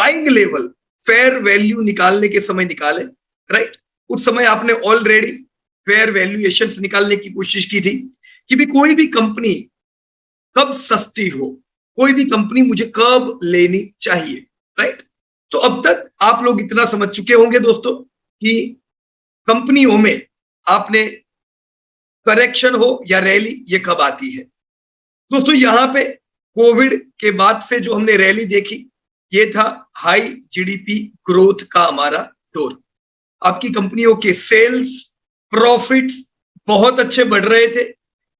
Buying level fair value निकालने के समय निकाले, राइट। उस समय आपने ऑलरेडी फेयर वैल्यूएशन निकालने की कोशिश की थी कि भी कोई भी कंपनी कब सस्ती हो, कोई भी कंपनी मुझे कब लेनी चाहिए, राइट। तो अब तक आप लोग इतना समझ चुके होंगे दोस्तों कि कंपनियों में आपने करेक्शन हो या रैली ये कब आती है। दोस्तों यहां पे कोविड के बाद से जो हमने रैली देखी, ये था हाई जीडीपी ग्रोथ का हमारा दौर। आपकी कंपनियों के सेल्स प्रॉफिट्स बहुत अच्छे बढ़ रहे थे,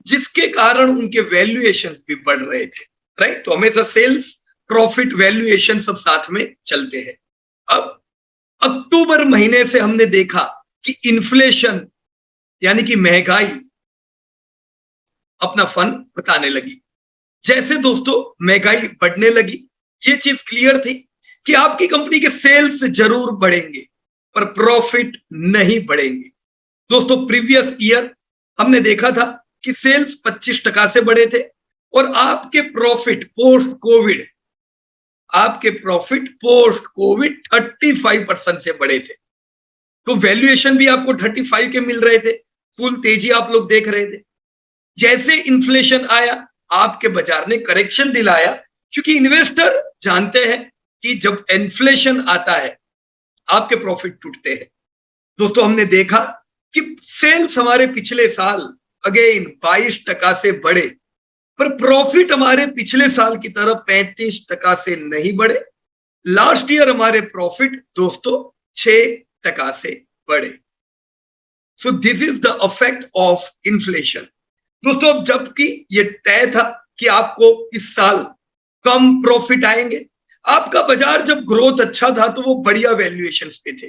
जिसके कारण उनके वैल्यूएशन भी बढ़ रहे थे, राइट। तो हमेशा सेल्स प्रॉफिट वैल्यूएशन सब साथ में चलते हैं। अब अक्टूबर महीने से हमने देखा कि इन्फ्लेशन यानी कि महंगाई अपना फन बताने लगी। जैसे दोस्तों महंगाई बढ़ने लगी, ये चीज क्लियर थी कि आपकी कंपनी के सेल्स जरूर बढ़ेंगे पर प्रॉफिट नहीं बढ़ेंगे। दोस्तों प्रीवियस ईयर हमने देखा था कि सेल्स 25% से बढ़े थे और आपके प्रॉफिट पोस्ट कोविड 35% से बढ़े थे। तो वैल्यूएशन भी आपको 35 के मिल रहे थे, फुल तेजी आप लोग देख रहे थे। जैसे इन्फ्लेशन आया, आपके बाजार ने करेक्शन दिलाया, क्योंकि इन्वेस्टर जानते हैं कि जब इन्फ्लेशन आता है आपके प्रॉफिट टूटते हैं। दोस्तों हमने देखा कि सेल्स हमारे पिछले साल अगेन 22% से बढ़े, पर प्रॉफिट हमारे पिछले साल की तरह 35% से नहीं बढ़े। लास्ट ईयर हमारे प्रॉफिट दोस्तों 6% से बढ़े। So this is the effect of inflation. दोस्तों अब जबकि ये तय था कि आपको इस साल कम प्रॉफिट आएंगे, आपका बाजार जब ग्रोथ अच्छा था तो वो बढ़िया वैल्यूएशंस पे थे।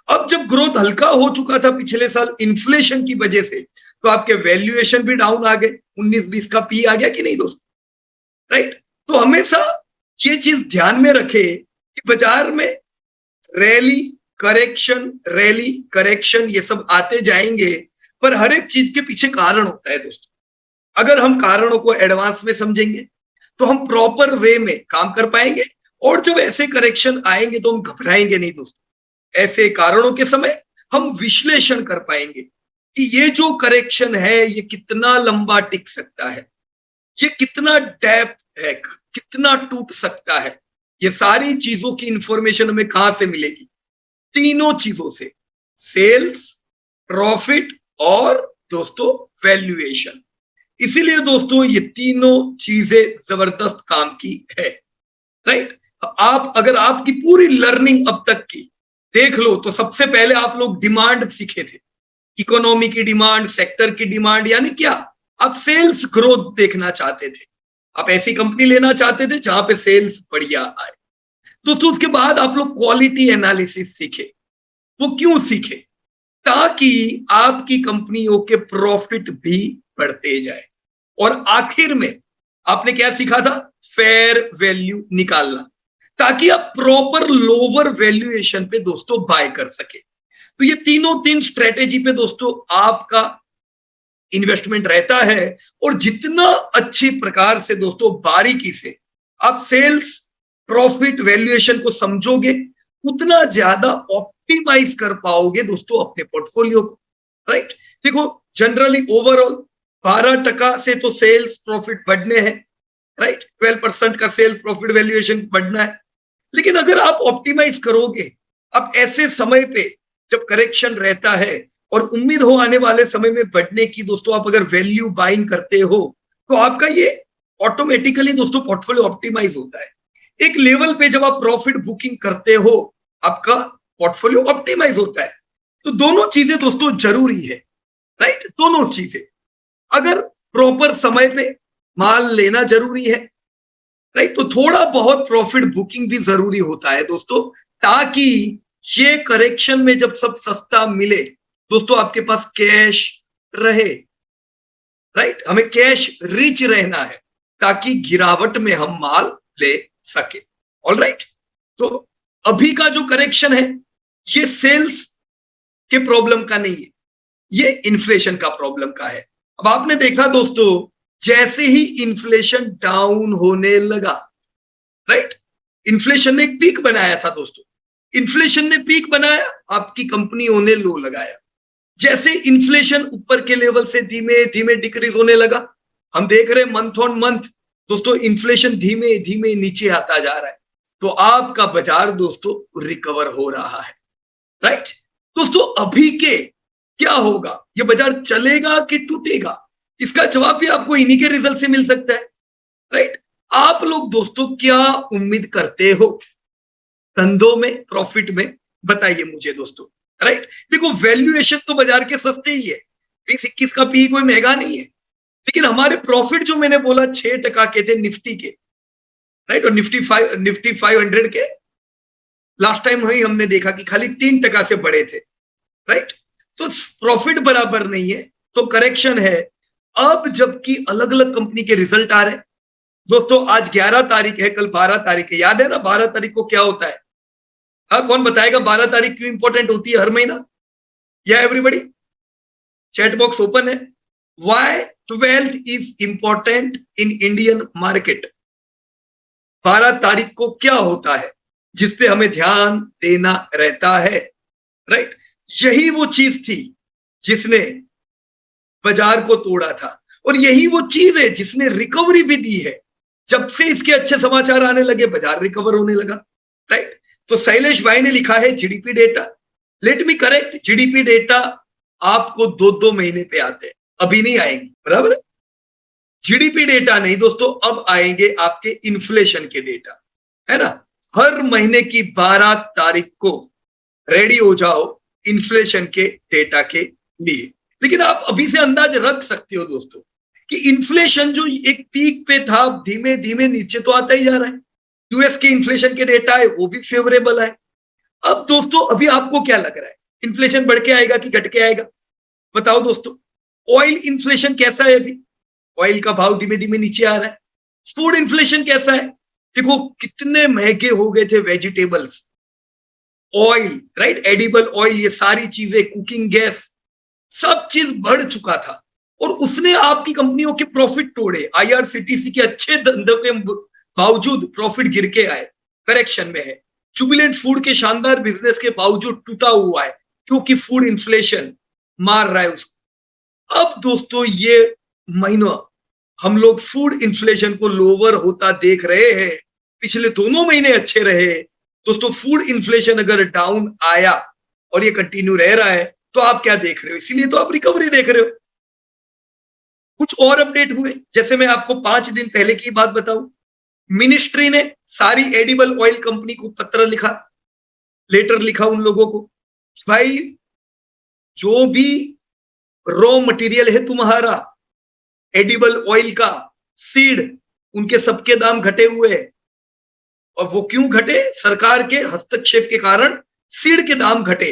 अब जब ग्रोथ हल्का हो चुका था पिछले साल इन्फ्लेशन की वजह से, तो आपके वैल्यूएशन भी डाउन आ गए। 19-20 का पी आ गया कि नहीं दोस्तों, राइट। तो हमेशा ये चीज ध्यान में रखे कि बाजार में रैली करेक्शन ये सब आते जाएंगे, पर हर एक चीज के पीछे कारण होता है दोस्तों। अगर हम कारणों को एडवांस में समझेंगे तो हम प्रॉपर वे में काम कर पाएंगे, और जब ऐसे करेक्शन आएंगे तो हम घबराएंगे नहीं दोस्तों। ऐसे कारणों के समय हम विश्लेषण कर पाएंगे कि ये जो करेक्शन है ये कितना लंबा टिक सकता है, ये कितना डेप्थ है, कितना टूट सकता है। ये सारी चीजों की इंफॉर्मेशन हमें कहां से मिलेगी? तीनों चीजों से, सेल्स, प्रॉफिट और दोस्तों वैल्यूएशन। इसीलिए दोस्तों ये तीनों चीजें जबरदस्त काम की है, राइट। आप अगर आपकी पूरी लर्निंग अब तक की देख लो तो सबसे पहले आप लोग डिमांड सीखे थे, इकोनॉमी की डिमांड, सेक्टर की डिमांड, यानी क्या आप सेल्स ग्रोथ देखना चाहते थे, आप ऐसी कंपनी लेना चाहते थे जहां पे सेल्स बढ़िया आए। तो उसके बाद आप लोग क्वालिटी एनालिसिस सीखे। वो क्यों सीखे? ताकि आपकी कंपनियों के प्रॉफिट भी बढ़ते जाए। और आखिर में आपने क्या सीखा था? फेयर वैल्यू निकालना, ताकि आप प्रॉपर लोअर वैल्यूएशन पे दोस्तों बाय कर सके। तो ये तीन स्ट्रेटेजी पे दोस्तों आपका इन्वेस्टमेंट रहता है, और जितना अच्छी प्रकार से दोस्तों बारीकी से आप सेल्स प्रॉफिट वैल्यूएशन को समझोगे, उतना ज्यादा ऑप्टिमाइज कर पाओगे दोस्तों अपने पोर्टफोलियो को, राइट। देखो जनरली ओवरऑल 12% से तो सेल्स प्रॉफिट बढ़ने हैं, राइट। 12% का सेल्स प्रॉफिट वैल्यूएशन बढ़ना है। लेकिन अगर आप ऑप्टिमाइज करोगे, अब ऐसे समय पे जब करेक्शन रहता है और उम्मीद हो आने वाले समय में बढ़ने की, दोस्तों आप अगर वैल्यू बाइंग करते हो तो आपका ये ऑटोमेटिकली दोस्तों पोर्टफोलियो ऑप्टिमाइज होता है। एक लेवल पे जब आप प्रॉफिट बुकिंग करते हो आपका पोर्टफोलियो ऑप्टिमाइज होता है। तो दोनों चीजें दोस्तों जरूरी है, राइट। दोनों चीजें, अगर प्रॉपर समय पे माल लेना जरूरी है, राइट, तो थोड़ा बहुत प्रॉफिट बुकिंग भी जरूरी होता है दोस्तों, ताकि ये करेक्शन में जब सब सस्ता मिले दोस्तों आपके पास कैश रहे, राइट। हमें कैश रिच रहना है ताकि गिरावट में हम माल ले सके, ऑल राइट। तो अभी का जो करेक्शन है ये सेल्स के प्रॉब्लम का नहीं है, ये इन्फ्लेशन का प्रॉब्लम का है। अब आपने देखा दोस्तों, जैसे ही इन्फ्लेशन डाउन होने लगा, राइट, इन्फ्लेशन ने एक पीक बनाया था दोस्तों, इन्फ्लेशन ने पीक बनाया, आपकी कंपनियों ने लो लगाया। जैसे इन्फ्लेशन ऊपर के लेवल से धीमे धीमे डिक्रीज होने लगा, हम देख रहे हैं मंथ ऑन मंथ दोस्तों इन्फ्लेशन धीमे धीमे नीचे आता जा रहा है, तो आपका बाजार दोस्तों रिकवर हो रहा है, राइट। दोस्तों अभी के क्या होगा, ये बाजार चलेगा कि टूटेगा, इसका जवाब भी आपको इन्हीं के रिजल्ट से मिल सकता है, राइट। आप लोग दोस्तों क्या उम्मीद करते हो धंधों में, प्रॉफिट में, बताइए मुझे दोस्तों, राइट। देखो वैल्यूएशन तो बाजार के सस्ते ही है, 20-21 का पी कोई महंगा नहीं है, लेकिन हमारे प्रॉफिट जो मैंने बोला 6% के थे निफ्टी के, राइट, और निफ्टी 500 के लास्ट टाइम वही हमने देखा कि खाली 3% से बढ़े थे, राइट। तो प्रॉफिट बराबर नहीं है, तो करेक्शन है। अब जबकि अलग अलग कंपनी के रिजल्ट आ रहे हैं दोस्तों, आज 11 तारीख है, कल 12 तारीख है, याद है ना 12 तारीख को क्या होता है? हाँ, कौन बताएगा 12 तारीख क्यों इंपॉर्टेंट होती है हर महीना? या एवरीबडी, चैट बॉक्स ओपन है। Why 12th is important in Indian market? 12 तारीख को क्या होता है जिसपे हमें ध्यान देना रहता है, राइट। यही वो चीज थी जिसने बाजार को तोड़ा था, और यही वो चीज है जिसने रिकवरी भी दी है। जब से इसके अच्छे समाचार आने लगे बाजार रिकवर होने लगा, राइट। तो शैलेश भाई ने लिखा है GDP data, let me correct, GDP data आपको 2-2 महीने पे आते हैं, अभी नहीं आएंगे, बराबर। जीडीपी डेटा नहीं दोस्तों, अब आएंगे आपके इन्फ्लेशन के डेटा, है ना। हर महीने की 12 तारीख को रेडी हो जाओ इन्फ्लेशन के डेटा के लिए। लेकिन आप अभी से अंदाज रख सकते हो दोस्तों कि इन्फ्लेशन जो एक पीक पे था धीमे धीमे नीचे तो आता ही जा रहा है। यूएस के इन्फ्लेशन के डेटा है वो भी फेवरेबल है। अब दोस्तों अभी आपको क्या लग रहा है, इन्फ्लेशन बढ़ के आएगा कि घट के आएगा? बताओ दोस्तों। ऑयल इन्फ्लेशन कैसा है? अभी ऑयल का भाव धीमे धीमे नीचे आ रहा है। फूड इन्फ्लेशन कैसा है? देखो कितने महंगे हो गए थे vegetables, oil, right, edible oil, ये सारी चीजें, कुकिंग गैस, सब चीज बढ़ चुका था, और उसने आपकी कंपनियों के प्रॉफिट तोड़े। आईआरसीटीसी के अच्छे धंधे के बावजूद प्रॉफिट गिर के आए, करेक्शन में है। जुबिलेंट फूड के शानदार बिजनेस के बावजूद टूटा हुआ है, क्योंकि फूड इन्फ्लेशन मार रहा है उसको। अब दोस्तों ये महीनों हम लोग फूड इन्फ्लेशन को लोअर होता देख रहे हैं, पिछले दोनों महीने अच्छे रहे दोस्तों। फूड इन्फ्लेशन अगर डाउन आया और ये कंटिन्यू रह रहा है तो आप क्या देख रहे हो? इसीलिए तो आप रिकवरी देख रहे हो। कुछ और अपडेट हुए, जैसे मैं आपको 5 दिन पहले की बात बताऊं, मिनिस्ट्री ने सारी एडिबल ऑयल कंपनी को पत्र लिखा, लेटर लिखा उन लोगों को, भाई जो भी रॉ मटेरियल है तुम्हारा एडिबल ऑयल का, सीड, उनके सबके दाम घटे हुए हैं। और वो क्यों घटे? सरकार के हस्तक्षेप के कारण सीड के दाम घटे,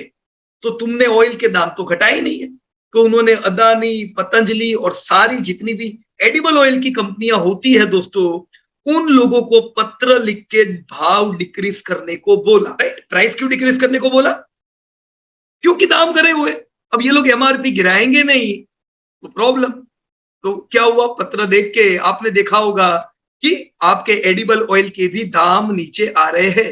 तो तुमने ऑयल के दाम तो घटाए नहीं है। तो उन्होंने अदानी, पतंजलि और सारी जितनी भी एडिबल ऑयल की कंपनियां होती है दोस्तों, उन लोगों को पत्र लिख के भाव डिक्रीज करने को बोला, राइट। प्राइस क्यों डिक्रीज करने को बोला? क्योंकि दाम गिरे हुए। अब ये लोग एमआरपी गिराएंगे नहीं तो प्रॉब्लम। तो क्या हुआ? पत्र देख के आपने देखा होगा कि आपके एडिबल ऑयल के भी दाम नीचे आ रहे हैं,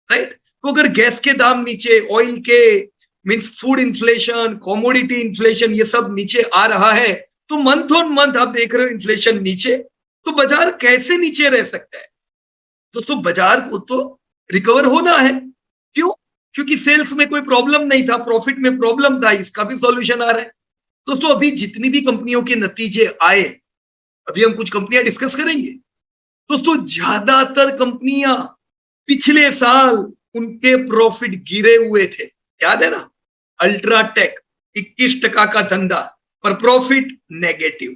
राइट। तो अगर गैस के दाम नीचे, ऑयल के, means food inflation, commodity inflation, ये सब नीचे आ रहा है, तो मंथ ऑन मंथ आप देख रहे हो इन्फ्लेशन नीचे, तो बाजार कैसे नीचे रह सकता है? दोस्तों बाजार को तो रिकवर होना है। क्यों? क्योंकि सेल्स में कोई प्रॉब्लम नहीं था, प्रॉफिट में प्रॉब्लम था, इसका भी सॉल्यूशन आ रहा है। दोस्तों अभी जितनी भी कंपनियों के नतीजे आए, अभी हम कुछ कंपनियां डिस्कस करेंगे दोस्तों। ज्यादातर कंपनियां पिछले साल उनके प्रॉफिट गिरे हुए थे, याद है ना। अल्ट्राटेक 21% का धंधा पर प्रॉफिट नेगेटिव,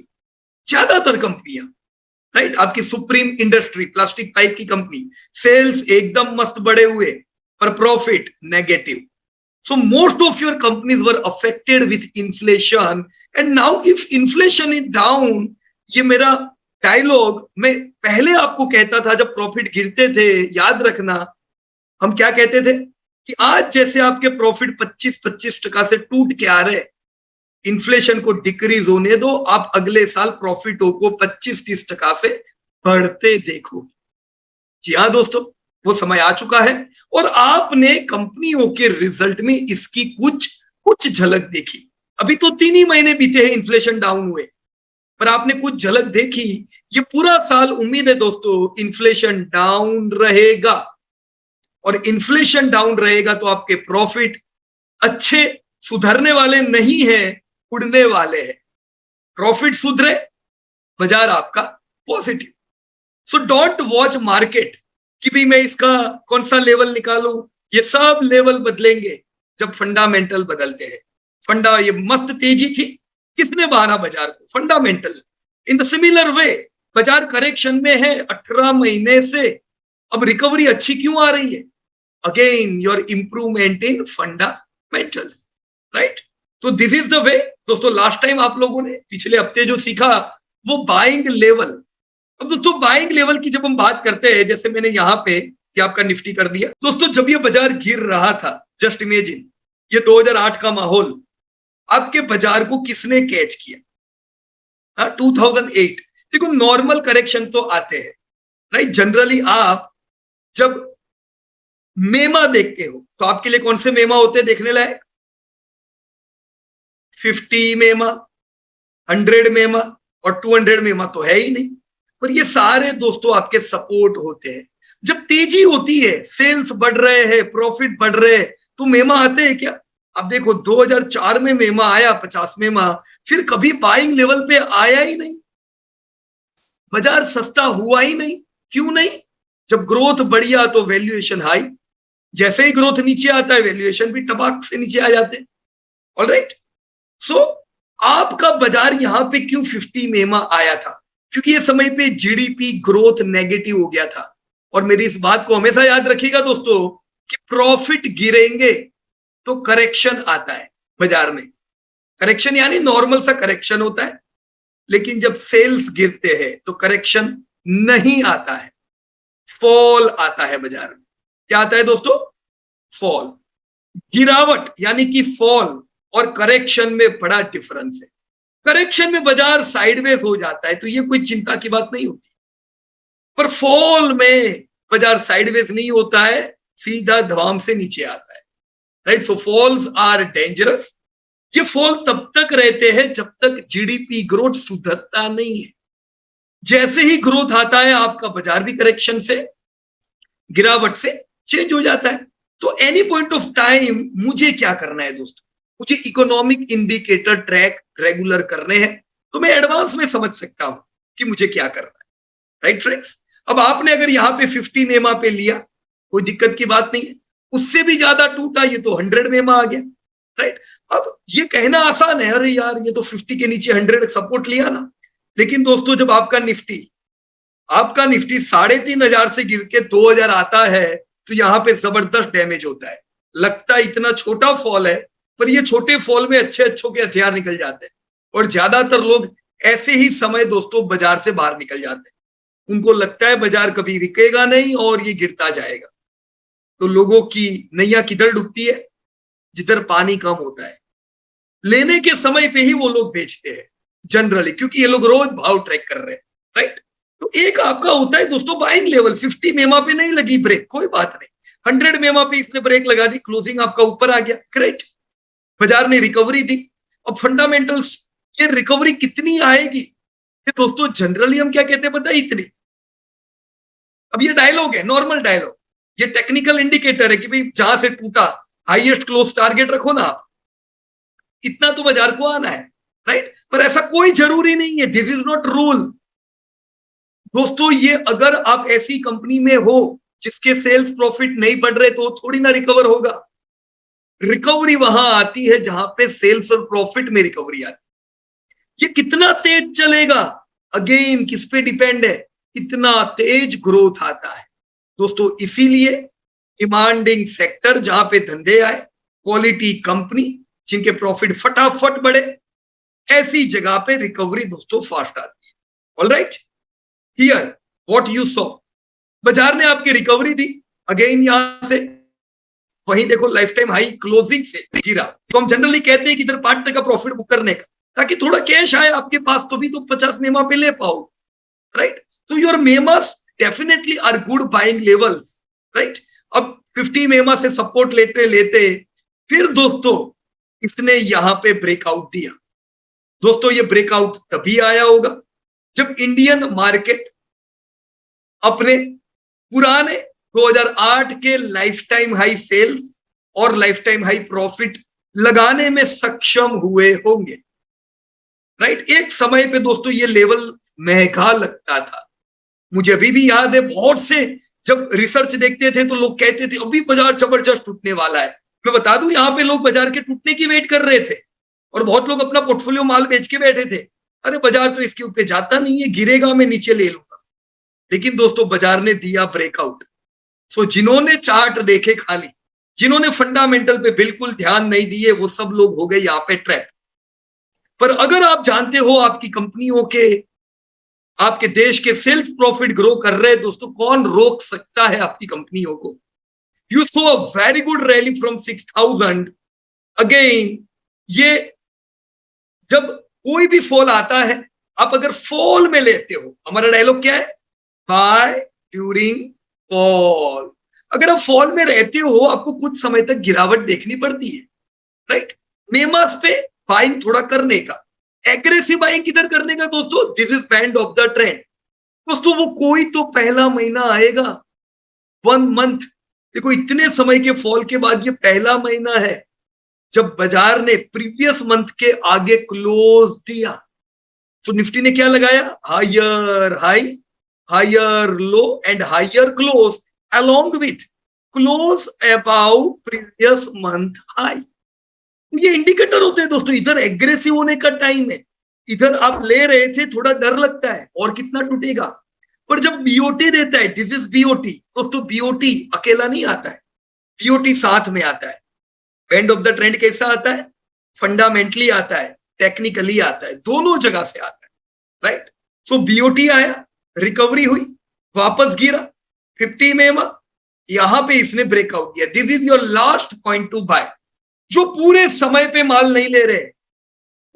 ज्यादातर कंपनियां, राइट। आपकी सुप्रीम इंडस्ट्री, प्लास्टिक पाइप की कंपनी, सेल्स एकदम मस्त बढ़े हुए पर profit negative. So most of your companies were affected with inflation, and now if inflation is down, ये मेरा डायलॉग मैं पहले आपको कहता था जब प्रॉफिट गिरते थे, याद रखना हम क्या कहते थे कि आज जैसे आपके प्रॉफिट 25-25% से टूट के आ रहे, इन्फ्लेशन को डिक्रीज होने दो, आप अगले साल प्रॉफिटों को 25-30% से बढ़ते देखो। जी हाँ दोस्तों, वो समय आ चुका है और आपने कंपनियों के रिजल्ट में इसकी कुछ झलक देखी। अभी तो 3 ही महीने बीते हैं इन्फ्लेशन डाउन हुए, पर आपने कुछ झलक देखी। ये पूरा साल उम्मीद है दोस्तों इन्फ्लेशन डाउन रहेगा, और इन्फ्लेशन डाउन रहेगा तो आपके प्रॉफिट अच्छे सुधरने वाले नहीं है, उड़ने वाले हैं। प्रॉफिट सुधरे, बाजार आपका positive. So don't watch market कि भी मैं इसका कौन सा लेवल निकालूं। ये सब लेवल बदलेंगे जब फंडामेंटल बदलते हैं। फंडा ये मस्त तेजी थी, किसने मारा बाजार को? Fundamental. In the similar way बाजार करेक्शन में है 18 महीने से, अब रिकवरी अच्छी क्यों आ रही है? Again your improvement in fundamentals, right? तो दिस इज द वे दोस्तों। लास्ट टाइम आप लोगों ने पिछले हफ्ते जो सीखा वो बाइंग लेवल। अब दोस्तों बाइंग लेवल की जब हम बात करते हैं, जैसे मैंने यहां पे कि आपका निफ्टी कर दिया दोस्तों, जब ये बाजार गिर रहा था, जस्ट इमेजिन ये 2008 का माहौल, आपके बाजार को किसने कैच किया? 2008। देखो नॉर्मल करेक्शन तो आते हैं, राइट? जनरली आप जब मेमा देखते हो तो आपके लिए कौन से मेमा होते हैं देखने लायक? 50 मेमा, 100 मेमा और 200 मेमा तो है ही नहीं। पर ये सारे दोस्तों आपके सपोर्ट होते हैं। जब तेजी होती है, सेल्स बढ़ रहे हैं, प्रॉफिट बढ़ रहे हैं, तो मेमा आते हैं क्या? अब देखो 2004 में मेमा आया 50 मेमा, फिर कभी बाइंग लेवल पे आया ही नहीं। बाजार सस्ता हुआ ही नहीं। क्यों नहीं? जब ग्रोथ बढ़िया तो वैल्यूएशन हाई, जैसे ही ग्रोथ नीचे आता है वैल्यूएशन भी टबाक से नीचे आ जाते हैं। ऑलराइट, सो आपका बाजार यहां पे क्यों 50 मेमा आया था? क्योंकि ये समय पे जीडीपी ग्रोथ नेगेटिव हो गया था। और मेरी इस बात को हमेशा याद रखिएगा दोस्तों कि प्रॉफिट गिरेंगे तो करेक्शन आता है बाजार में। करेक्शन यानी नॉर्मल सा करेक्शन होता है, लेकिन जब सेल्स गिरते हैं तो करेक्शन नहीं आता है, फॉल आता है बाजार में। क्या आता है दोस्तों? फॉल। गिरावट यानी कि फॉल और करेक्शन में बड़ा डिफरेंस है। करेक्शन में बाजार साइडवेज हो जाता है तो ये कोई चिंता की बात नहीं होती, पर फॉल में बाजार साइडवेज नहीं होता है, सीधा धवाम से नीचे आता है, right? So falls are dangerous. ये फॉल तब तक रहते हैं जब तक जीडीपी ग्रोथ सुधरता नहीं है। जैसे ही ग्रोथ आता है आपका बाजार भी करेक्शन से, गिरावट से चेंज हो जाता है। तो एनी पॉइंट ऑफ टाइम मुझे क्या करना है दोस्तों? मुझे इकोनॉमिक इंडिकेटर ट्रैक रेगुलर करने हैं, तो मैं एडवांस में समझ सकता हूं कि मुझे क्या करना है, राइट फ्रेंड्स? अब आपने अगर यहां पे 50 मेमा पे लिया, कोई दिक्कत की बात नहीं है। उससे भी ज्यादा टूटा, ये तो 100 मेमा आ गया, राइट? अब ये कहना आसान है, अरे यार ये तो 50 के नीचे 100 सपोर्ट लिया ना। लेकिन दोस्तों जब आपका निफ्टी 3,500 से गिर के 2,000 आता है तो यहां पे जबरदस्त डैमेज होता है। लगता है इतना छोटा फॉल है, पर ये छोटे फॉल में अच्छे अच्छों के हथियार निकल जाते हैं। और ज्यादातर लोग ऐसे ही समय दोस्तों बाजार से बाहर निकल जाते हैं। उनको लगता है बाजार कभी रुकेगा नहीं और ये गिरता जाएगा। तो लोगों की नैया किधर डूबती है? जिधर पानी कम होता है। लेने के समय पे ही वो लोग बेचते हैं जनरली, क्योंकि ये लोग रोज भाव ट्रैक कर रहे हैं, राइट? तो एक आपका होता है दोस्तों बाइंग लेवल। 50 मेमा पे नहीं लगी ब्रेक, कोई बात नहीं। 100 मेमा पे इसने ब्रेक लगा दी, क्लोजिंग आपका ऊपर आ गया, ग्रेट। बाजार ने रिकवरी दी। अब फंडामेंटल्स, ये रिकवरी कितनी आएगी ये दोस्तों जनरली हम क्या कहते हैं पता है? इतनी। अब ये डायलॉग है, नॉर्मल डायलॉग। ये टेक्निकल इंडिकेटर है कि भाई जहां से टूटा हाईएस्ट क्लोज टारगेट रखो ना आप, इतना तो बाजार को आना है, राइट? पर ऐसा कोई जरूरी नहीं है, दिस इज नॉट रूल दोस्तों। ये अगर आप ऐसी कंपनी में हो जिसके सेल्स प्रॉफिट नहीं बढ़ रहे तो थोड़ी ना रिकवर होगा। रिकवरी वहां आती है जहां पे सेल्स और प्रॉफिट में रिकवरी आती है। ये कितना तेज चलेगा अगेन किस पे डिपेंड है? कितना तेज ग्रोथ आता है दोस्तों। इसीलिए डिमांडिंग सेक्टर जहां पे धंधे आए, क्वालिटी कंपनी जिनके प्रॉफिट फटाफट बढ़े, ऐसी जगह पे रिकवरी दोस्तों फास्ट आती है। Alright, here what you saw, बाजार ने आपकी रिकवरी दी अगेन यहां से, वहीं देखो लाइफ टाइम हाई क्लोजिंग से गिरा। तो हम जनरली कहते हैं कि इधर 5% प्रॉफिट बुक करने का, ताकि थोड़ा कैश आए आपके पास, तो भी तो 50 मेमा पे ले पाओ, राइट? तो योर मेमास definitely are good buying levels, right. अब 50 मेमा से सपोर्ट लेते लेते फिर दोस्तों इसने यहां पे ब्रेकआउट दिया। दोस्तों ये ब्रेकआउट तभी आया होगा जब इंडियन मार्केट अपने पुराने 2008 के लाइफ टाइम हाई सेल्स और लाइफ टाइम हाई प्रॉफिट लगाने में सक्षम हुए होंगे, राइट। एक समय पे दोस्तों ये लेवल महंगा लगता था। मुझे अभी भी याद है, बहुत से जब रिसर्च देखते थे तो लोग कहते थे अभी बाजार जबरदस्त टूटने वाला है। मैं बता दूं यहां पे लोग बाजार के टूटने की वेट कर रहे थे और बहुत लोग अपना पोर्टफोलियो माल बेच के बैठे थे। अरे बाजार तो इसके ऊपर जाता नहीं है, गिरेगा मैं नीचे ले लूंगा। लेकिन दोस्तों बाजार ने दिया ब्रेकआउट। सो जिन्होंने चार्ट देखे खाली, जिन्होंने फंडामेंटल पे बिल्कुल ध्यान नहीं दिए, वो सब लोग हो गए यहाँ पे ट्रैप। पर अगर आप जानते हो आपकी कंपनियों के, आपके देश के सेल्स प्रॉफिट ग्रो कर रहे हैं दोस्तों, कौन रोक सकता है आपकी कंपनियों को। You so a very good rally from 6000 again. ये जब कोई भी फॉल आता है, आप अगर फॉल में लेते हो, हमारा डायलॉग क्या है, बाय ड्यूरिंग फॉल। अगर आप फॉल में रहते हो आपको कुछ समय तक गिरावट देखनी पड़ती है, राइट। मेमास पे बाइंग थोड़ा करने का, एग्रेसिव बाइंग किधर करने का दोस्तों, this is band of the trend. दोस्तों वो कोई तो पहला महीना आएगा, 1 मंथ। देखो इतने समय के फॉल के बाद ये पहला महीना है जब बाजार ने प्रीवियस मंथ के आगे क्लोज दिया। तो निफ्टी ने क्या लगाया, higher high, higher low and higher close along with close above previous month high. ये इंडिकेटर होते हैं दोस्तों, इधर एग्रेसिव होने का टाइम है, इधर आप ले रहे थे, थोड़ा डर लगता है और कितना टूटेगा। पर जब बीओटी देता है, दिस इज बीओटी दोस्तों, बीओटी अकेला नहीं आता है, बीओटी साथ में आता है। बैंड ऑफ द ट्रेंड कैसा आता है, फंडामेंटली आता है, टेक्निकली आता है, दोनों जगह से आता है, राइट। सो बीओटी आया, रिकवरी हुई, वापस गिरा 50 में, यहां पे इसने ब्रेकआउट दिया। This is your last point to buy. जो पूरे समय पे माल नहीं ले रहे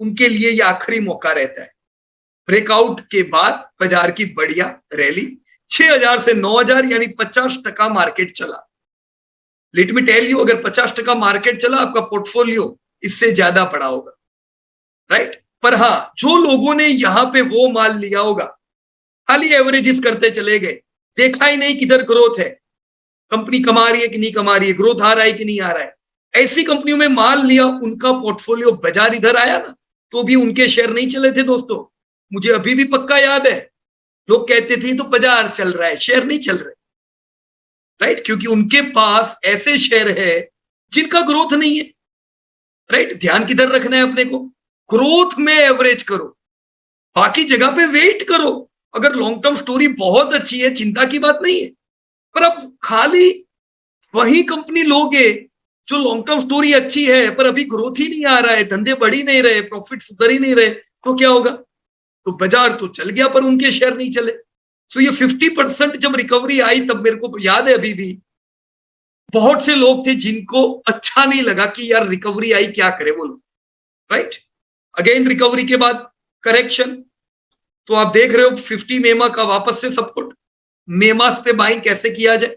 उनके लिए यह आखिरी मौका रहता है। ब्रेकआउट के बाद बाजार की बढ़िया रैली, 6000 से 9000 यानी 50% मार्केट चला। लेट मी टेल यू, अगर 50% मार्केट चला, आपका पोर्टफोलियो इससे ज्यादा पड़ा होगा, राइट। पर हां, जो लोगों ने यहां पे वो माल लिया होगा, खाली एवरेजेस करते चले गए, देखा ही नहीं किधर ग्रोथ है, कंपनी कमा रही है कि नहीं कमा रही है, ग्रोथ आ रहा है कि नहीं आ रहा है, ऐसी कंपनियों में माल लिया, उनका पोर्टफोलियो बाजार इधर आया ना, तो भी उनके शेयर नहीं चले थे दोस्तों। मुझे अभी भी पक्का याद है, लोग कहते थे तो बाजार चल रहा है, शेयर नहीं चल रहे, राइट। क्योंकि उनके पास ऐसे शेयर है जिनका ग्रोथ नहीं है, राइट। ध्यान किधर रखना है अपने को, ग्रोथ में एवरेज करो, बाकी जगह पे वेट करो। अगर लॉन्ग टर्म स्टोरी बहुत अच्छी है, चिंता की बात नहीं है, पर अब खाली वही कंपनी लोगे जो लॉन्ग टर्म स्टोरी अच्छी है पर अभी ग्रोथ ही नहीं आ रहा है, धंधे बढ़ ही नहीं रहे, प्रॉफिट सुधर ही नहीं रहे, तो क्या होगा। तो बाजार तो चल गया पर उनके शेयर नहीं चले। तो ये 50% जब रिकवरी आई, तब मेरे को याद है अभी भी, बहुत से लोग थे जिनको अच्छा नहीं लगा कि यार रिकवरी आई, क्या करे वो लोग, राइट। अगेन रिकवरी के बाद करेक्शन, तो आप देख रहे हो 50 मेमा का वापस से सपोर्ट। मेमास पे बाइंग कैसे किया जाए,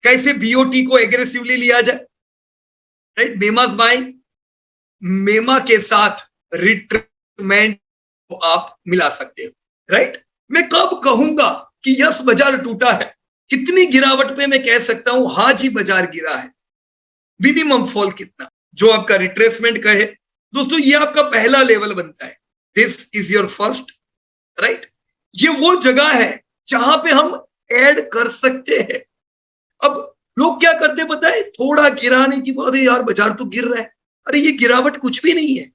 कैसे बीओटी को एग्रेसिवली लिया जाए, राइट। मेमास बाइंग, मेमा के साथ रिट्रेसमेंट को आप मिला सकते हो, राइट। मैं कब कहूंगा कि यस बाजार टूटा है, कितनी गिरावट पे मैं कह सकता हूं हाँ जी बाजार गिरा है, मिनिमम फॉल कितना, जो आपका रिट्रेसमेंट कहे दोस्तों, ये आपका पहला लेवल बनता है, this is your first, right. ये वो जगह है जहां पे हम ऐड कर सकते हैं। अब लोग क्या करते पता है, थोड़ा गिराने की बात है, यार बाजार तो गिर रहा है, अरे ये गिरावट कुछ भी नहीं है,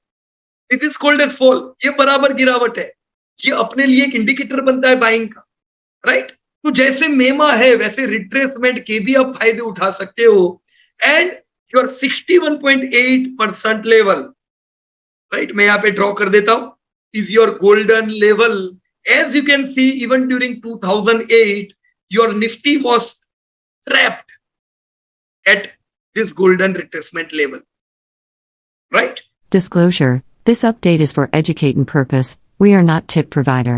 it is called edge fall, ये बराबर गिरावट है, ये अपने लिए एक इंडिकेटर बनता है बाइंग का, राइट। तो जैसे मेमा है वैसे रिट्रेसमेंट के भी आप फायदे उठा सकते हो, एंड योर 61.8% लेवल, राइट, मैं यहां पे ड्रॉ कर देता हूं, is your golden level. As you can see, even during 2008 your Nifty was trapped at this golden retracement level, right? Disclosure: this update is for educating purpose. We are not tip provider.